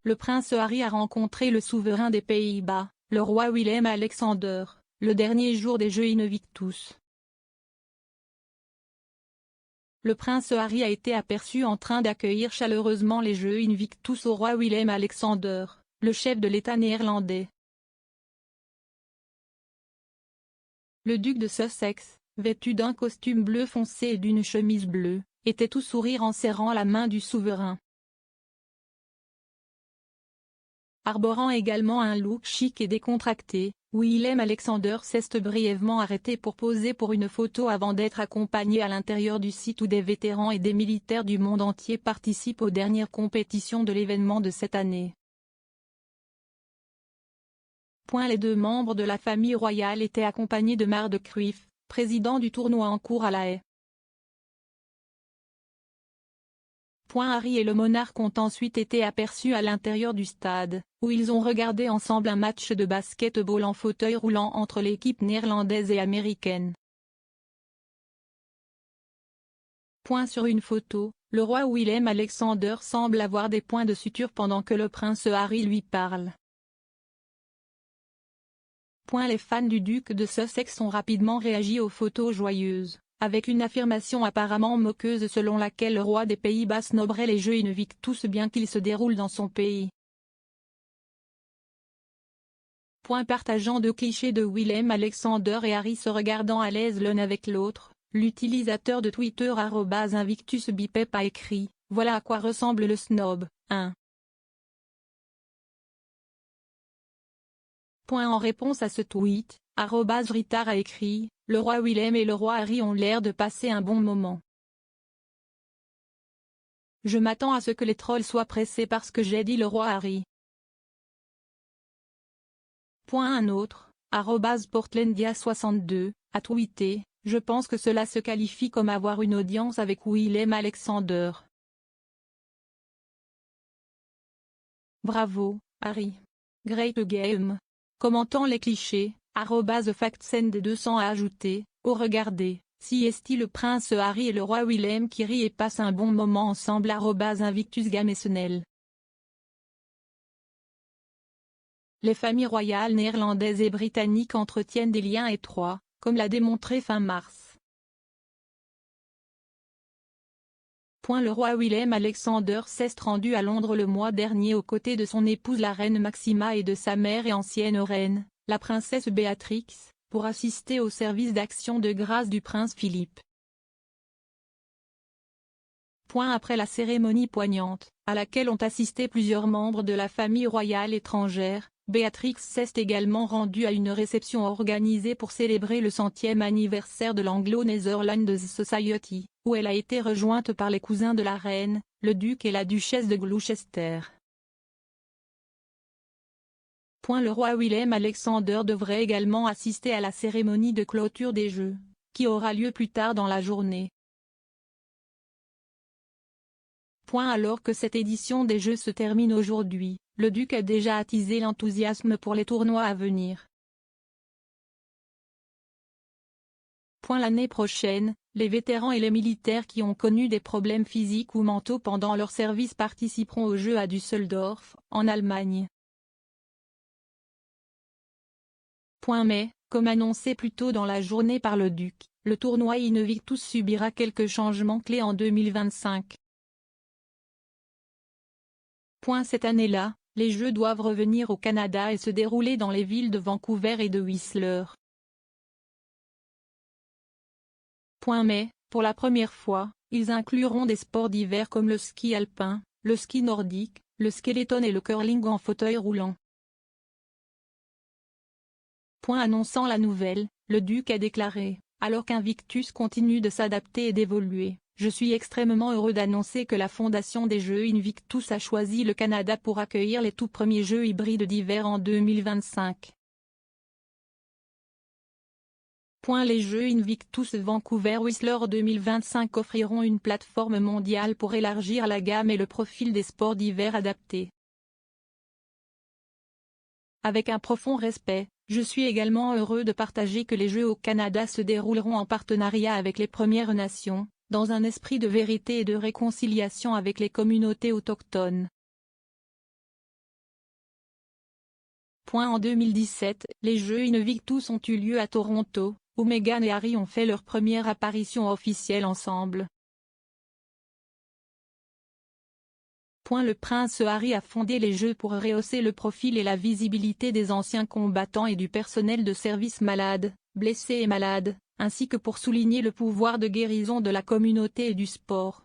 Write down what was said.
Le prince Harry a rencontré le souverain des Pays-Bas, le roi Willem-Alexander, le dernier jour des Jeux Invictus. Le prince Harry a été aperçu en train d'accueillir chaleureusement les Jeux Invictus au roi Willem-Alexander, le chef de l'État néerlandais. Le duc de Sussex, vêtu d'un costume bleu foncé et d'une chemise bleue, était tout sourire en serrant la main du souverain. Arborant également un look chic et décontracté, Willem-Alexander s'est brièvement arrêté pour poser pour une photo avant d'être accompagné à l'intérieur du site où des vétérans et des militaires du monde entier participent aux dernières compétitions de l'événement de cette année. Les deux membres de la famille royale étaient accompagnés de Mar de Cruyff, président du tournoi en cours à La Haye. Harry et le monarque ont ensuite été aperçus à l'intérieur du stade, où ils ont regardé ensemble un match de basket-ball en fauteuil roulant entre l'équipe néerlandaise et américaine. Sur une photo, le roi Willem-Alexander semble avoir des points de suture pendant que le prince Harry lui parle. Les fans du duc de Sussex ont rapidement réagi aux photos joyeuses, avec une affirmation apparemment moqueuse selon laquelle le roi des Pays-Bas snobberait les Jeux Invictus bien qu'ils se déroulent dans son pays. Partageant deux clichés de Willem-Alexander et Harry se regardant à l'aise l'un avec l'autre, l'utilisateur de Twitter @invictusbipep a écrit « Voilà à quoi ressemble le snob, hein ». En réponse à ce tweet, @Ritard a écrit « Le roi Willem et le roi Harry ont l'air de passer un bon moment. Je m'attends à ce que les trolls soient pressés parce que j'ai dit le roi Harry. » Un autre, @Portlandia62, a tweeté « Je pense que cela se qualifie comme avoir une audience avec Willem-Alexander. Bravo, Harry. Great game. » Commentant les clichés, @FactSend200 a ajouté « Oh regardez, si est-il le prince Harry et le roi Willem qui rient et passent un bon moment ensemble ». @InvictusGamesnel. Les familles royales néerlandaises et britanniques entretiennent des liens étroits, comme l'a démontré fin mars. Le roi Willem-Alexander s'est rendu à Londres le mois dernier aux côtés de son épouse la reine Maxima et de sa mère et ancienne reine, la princesse Béatrix, pour assister au service d'action de grâce du prince Philippe. Après la cérémonie poignante, à laquelle ont assisté plusieurs membres de la famille royale étrangère, Béatrix s'est également rendue à une réception organisée pour célébrer le 100e anniversaire de l'Anglo-Netherlands Society, où elle a été rejointe par les cousins de la reine, le duc et la duchesse de Gloucester. Le roi Willem-Alexander devrait également assister à la cérémonie de clôture des Jeux, qui aura lieu plus tard dans la journée. Alors que cette édition des Jeux se termine aujourd'hui, le duc a déjà attisé l'enthousiasme pour les tournois à venir. L'année prochaine, les vétérans et les militaires qui ont connu des problèmes physiques ou mentaux pendant leur service participeront aux Jeux à Düsseldorf, en Allemagne. Mais, comme annoncé plus tôt dans la journée par le duc, le tournoi Invictus subira quelques changements clés en 2025. Cette année-là, les Jeux doivent revenir au Canada et se dérouler dans les villes de Vancouver et de Whistler. Mais, pour la première fois, ils incluront des sports d'hiver comme le ski alpin, le ski nordique, le skeleton et le curling en fauteuil roulant. Annonçant la nouvelle, le duc a déclaré, alors qu'Invictus continue de s'adapter et d'évoluer. Je suis extrêmement heureux d'annoncer que la Fondation des Jeux Invictus a choisi le Canada pour accueillir les tout premiers Jeux hybrides d'hiver en 2025. Les Jeux Invictus Vancouver-Whistler 2025 offriront une plateforme mondiale pour élargir la gamme et le profil des sports d'hiver adaptés. Avec un profond respect, je suis également heureux de partager que les Jeux au Canada se dérouleront en partenariat avec les Premières Nations, dans un esprit de vérité et de réconciliation avec les communautés autochtones. En 2017, les Jeux Invictus ont eu lieu à Toronto, où Meghan et Harry ont fait leur première apparition officielle ensemble. Le prince Harry a fondé les Jeux pour rehausser le profil et la visibilité des anciens combattants et du personnel de service malades, blessés et malades, ainsi que pour souligner le pouvoir de guérison de la communauté et du sport.